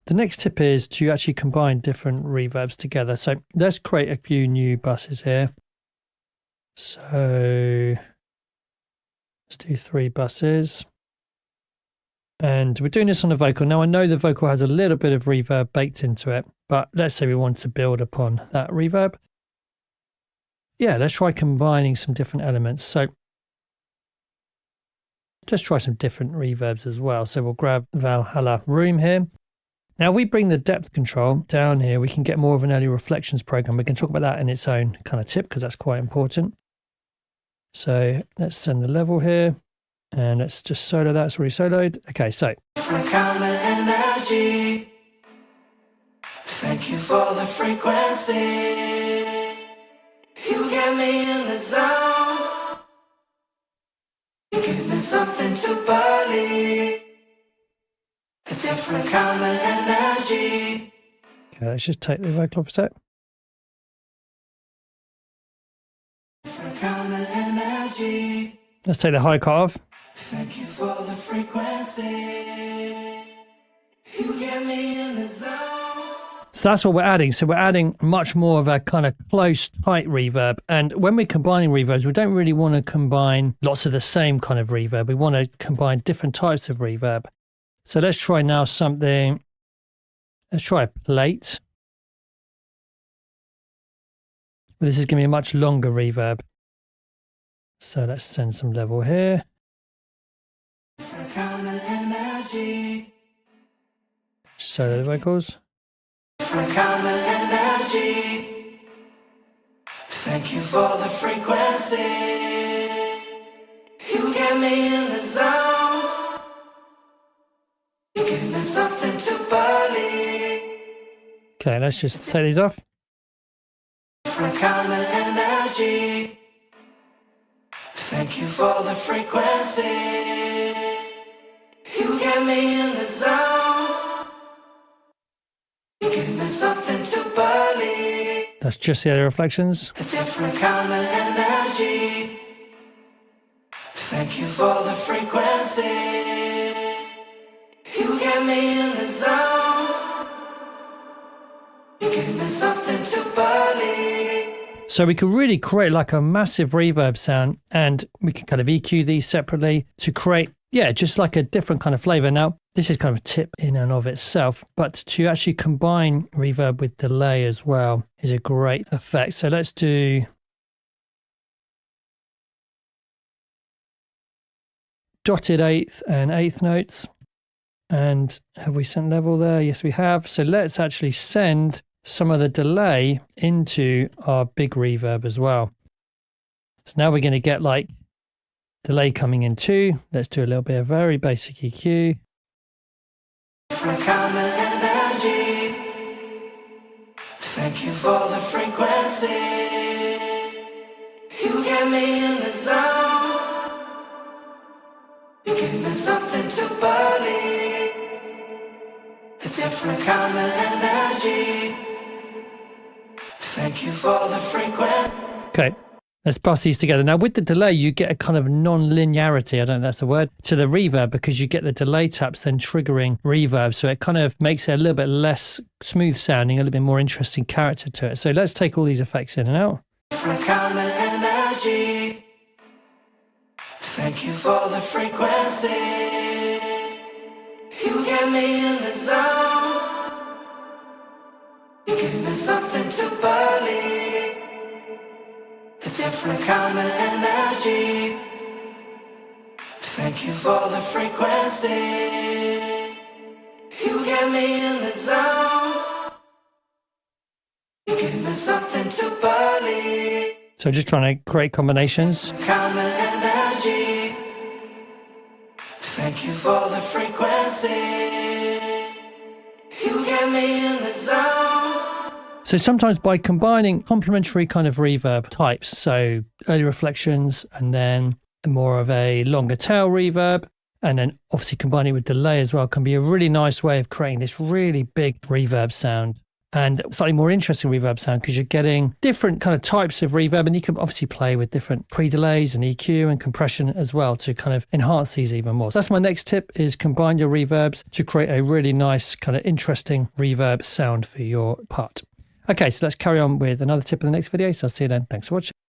the next tip is to actually combine different reverbs together. So let's create a few new buses here. So let's do 3 buses. And we're doing this on the vocal. Now, I know the vocal has a little bit of reverb baked into it, but let's say we want to build upon that reverb. Yeah, let's try combining some different elements. So let's try some different reverbs as well. So we'll grab Valhalla Room here. Now, we bring the depth control down here, we can get more of an early reflections program. We can talk about that in its own kind of tip because that's quite important. So let's send the level here. And let's just solo that. It's already soloed. Okay, so. Different kind of energy. Thank you for the frequency. You get me in the zone. You give me something to believe. A different kind of energy. Okay, let's just take the vocal off a sec. Different kind of energy. Let's take the high cut off. Thank you for the frequency. You get me in the zone. So that's what we're adding. So we're adding much more of a kind of close, tight reverb. And when we're combining reverbs, we don't really want to combine lots of the same kind of reverb. We want to combine different types of reverb. So let's try now something. Let's try a plate. This is going to be a much longer reverb. So let's send some level here. Different kind of energy. Solo the vocals. Different kind of energy. Thank you for the frequency. You get me in the zone. You give me something to believe. Okay, let's just take these off. Different kind of energy. Thank you for the frequency. You get me in the zone. You give me something to believe. That's just the other reflections. A different kind of energy. Thank you for the frequency. You get me in the zone. You give me something to believe. So we could really create like a massive reverb sound, and we can kind of EQ these separately to create, yeah, just like a different kind of flavor. Now, this is kind of a tip in and of itself, but to actually combine reverb with delay as well is a great effect. So let's do dotted 8th and 8th notes. And have we sent level there? Yes, we have. So let's actually send some of the delay into our big reverb as well. So now we're going to get like delay coming in too. Let's do a little bit of very basic EQ. Different kind of energy. Thank you for the frequency. You get me in the zone. You give me something to believe. A different kind of energy. Thank you for the frequency. Okay, let's bust these together. Now with the delay, you get a kind of non-linearity, I don't know if that's a word, to the reverb, because you get the delay taps then triggering reverb. So it kind of makes it a little bit less smooth sounding, a little bit more interesting character to it. So let's take all these effects in and out. Different kind of energy. Thank you for the frequency. You get me in the zone. You give me something to believe. A different kind of energy. Thank you for the frequency. You get me in the zone. You give me something to believe. So just trying to create combinations. Kind of energy. Thank you for the frequency. You get me in the zone. So sometimes by combining complementary kind of reverb types, so early reflections and then more of a longer tail reverb, and then obviously combining it with delay as well, can be a really nice way of creating this really big reverb sound. and slightly more interesting reverb sound because you're getting different kind of types of reverb, and you can obviously play with different pre-delays and EQ and compression as well to kind of enhance these even more. So that's my next tip, is combine your reverbs to create a really nice kind of interesting reverb sound for your part. Okay, so let's carry on with another tip in the next video. So I'll see you then. Thanks for watching.